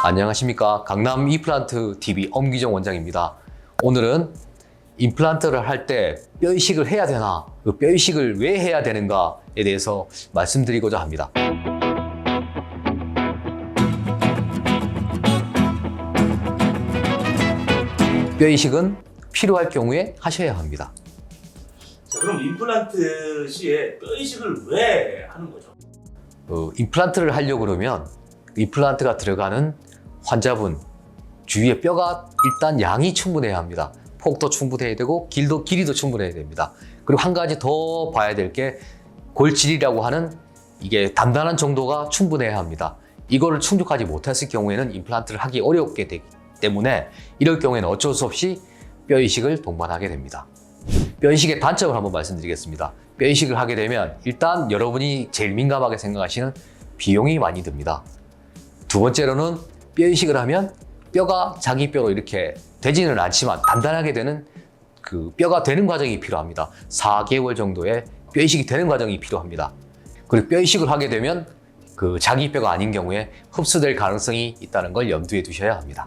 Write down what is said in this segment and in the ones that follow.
안녕하십니까. 강남 임플란트 TV 엄기정 원장입니다. 오늘은 임플란트를 할 때 뼈 이식을 해야 되나, 그 뼈 이식을 왜 해야 되는가에 대해서 말씀드리고자 합니다. 뼈 이식은 필요할 경우에 하셔야 합니다. 자, 그럼 임플란트 시에 뼈 이식을 왜 하는 거죠? 임플란트를 하려고 그러면 임플란트가 들어가는 환자분 주위에 뼈가 일단 양이 충분해야 합니다. 폭도 충분해야 되고 길이도 충분해야 됩니다. 그리고 한 가지 더 봐야 될 게 골질이라고 하는 이게 단단한 정도가 충분해야 합니다. 이거를 충족하지 못했을 경우에는 임플란트를 하기 어렵게 되기 때문에 이럴 경우에는 어쩔 수 없이 뼈 이식을 동반하게 됩니다. 뼈 이식의 단점을 한번 말씀드리겠습니다. 뼈 이식을 하게 되면 일단 여러분이 제일 민감하게 생각하시는 비용이 많이 듭니다. 두 번째로는 뼈 이식을 하면 뼈가 자기 뼈로 이렇게 되지는 않지만 단단하게 되는 그 뼈가 되는 과정이 필요합니다. 4개월 정도의 뼈 이식이 되는 과정이 필요합니다. 그리고 뼈 이식을 하게 되면 그 자기 뼈가 아닌 경우에 흡수될 가능성이 있다는 걸 염두에 두셔야 합니다.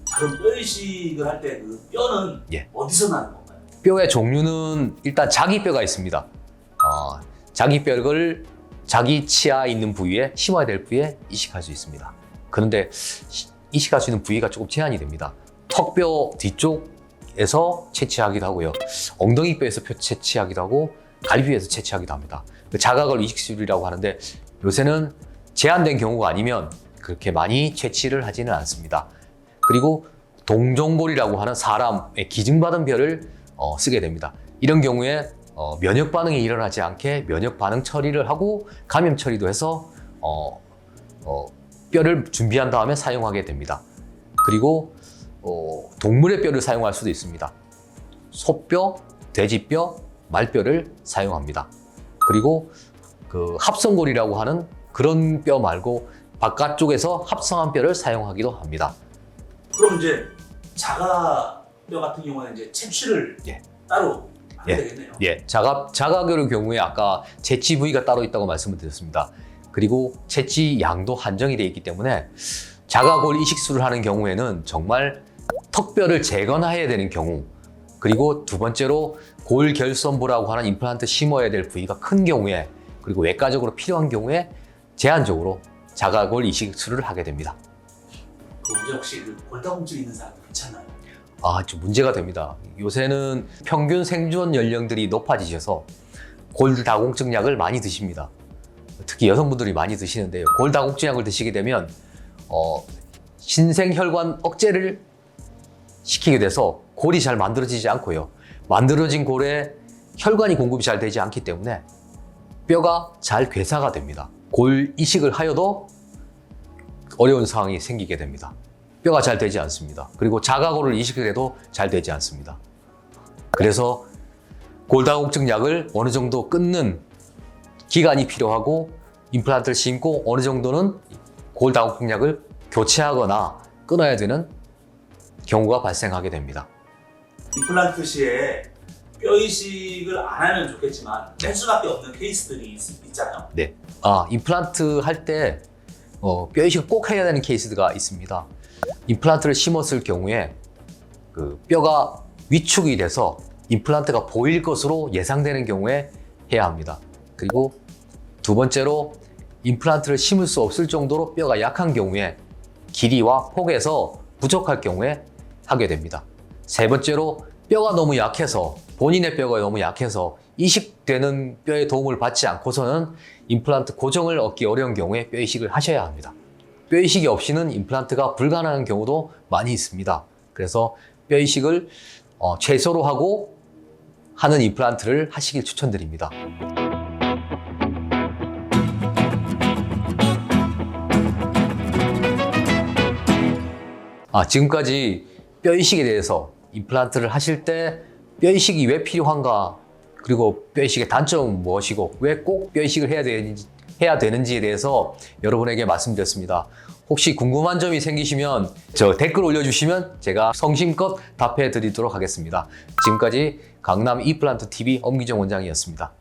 자, 그럼 뼈 이식을 할 때 그 뼈는 어디서 나는 건가요? 뼈의 종류는 일단 자기 뼈가 있습니다. 자기 뼈를 자기 치아 있는 부위에 심어야 될 부위에 이식할 수 있습니다. 그런데 이식할 수 있는 부위가 조금 제한이 됩니다. 턱뼈 뒤쪽에서 채취하기도 하고요. 엉덩이뼈에서 채취하기도 하고 갈비뼈에서 채취하기도 합니다. 자가골 이식술이라고 하는데 요새는 제한된 경우가 아니면 그렇게 많이 채취를 하지는 않습니다. 그리고 동종골이라고 하는 사람의 기증받은 뼈를 쓰게 됩니다. 이런 경우에 면역 반응이 일어나지 않게 면역 반응 처리를 하고 감염 처리도 해서 뼈를 준비한 다음에 사용하게 됩니다. 그리고 동물의 뼈를 사용할 수도 있습니다. 소뼈, 돼지뼈, 말뼈를 사용합니다. 그리고 그 합성골이라고 하는 그런 뼈 말고 바깥쪽에서 합성한 뼈를 사용하기도 합니다. 그럼 이제 자가뼈 같은 경우는 이제 채취를 따로 하게 되겠네요. 자가뼈의 경우에 아까 채취 부위가 따로 있다고 말씀을 드렸습니다. 그리고 채취 양도 한정이 되어 있기 때문에 자가골 이식술을 하는 경우에는 정말 턱뼈를 재건해야 되는 경우, 그리고 두 번째로 골결선부라고 하는 임플란트 심어야 될 부위가 큰 경우에, 그리고 외과적으로 필요한 경우에 제한적으로 자가골 이식술을 하게 됩니다. 그 문제 혹시 그 골다공증 있는 사람도 괜찮나요? 좀 문제가 됩니다. 요새는 평균 생존 연령들이 높아지셔서 골다공증 약을 많이 드십니다. 특히 여성분들이 많이 드시는데요. 골다공증 약을 드시게 되면 신생혈관 억제를 시키게 돼서 골이 잘 만들어지지 않고요. 만들어진 골에 혈관이 공급이 잘 되지 않기 때문에 뼈가 잘 괴사가 됩니다. 골 이식을 하여도 어려운 상황이 생기게 됩니다. 뼈가 잘 되지 않습니다. 그리고 자가골을 이식을 해도 잘 되지 않습니다. 그래서 골다공증 약을 어느 정도 끊는 기간이 필요하고 임플란트를 심고 어느 정도는 골다공증 약을 교체하거나 끊어야 되는 경우가 발생하게 됩니다. 임플란트 시에 뼈 이식을 안 하면 좋겠지만 할 수밖에 없는 케이스들이 있잖아요. 네. 임플란트 할 때 뼈 이식을 꼭 해야 되는 케이스가 있습니다. 임플란트를 심었을 경우에 그 뼈가 위축이 돼서 임플란트가 보일 것으로 예상되는 경우에 해야 합니다. 그리고 두 번째로 임플란트를 심을 수 없을 정도로 뼈가 약한 경우에 길이와 폭에서 부족할 경우에 하게 됩니다. 세 번째로 뼈가 너무 약해서, 본인의 뼈가 너무 약해서 이식되는 뼈의 도움을 받지 않고서는 임플란트 고정을 얻기 어려운 경우에 뼈 이식을 하셔야 합니다. 뼈 이식이 없이는 임플란트가 불가능한 경우도 많이 있습니다. 그래서 뼈 이식을 최소로 하고 하는 임플란트를 하시길 추천드립니다. 지금까지 뼈 이식에 대해서 임플란트를 하실 때 뼈 이식이 왜 필요한가, 그리고 뼈 이식의 단점은 무엇이고 왜 꼭 뼈 이식을 해야 되는지에 대해서 여러분에게 말씀드렸습니다. 혹시 궁금한 점이 생기시면 댓글 올려주시면 제가 성심껏 답해 드리도록 하겠습니다. 지금까지 강남 임플란트 TV 엄기정 원장이었습니다.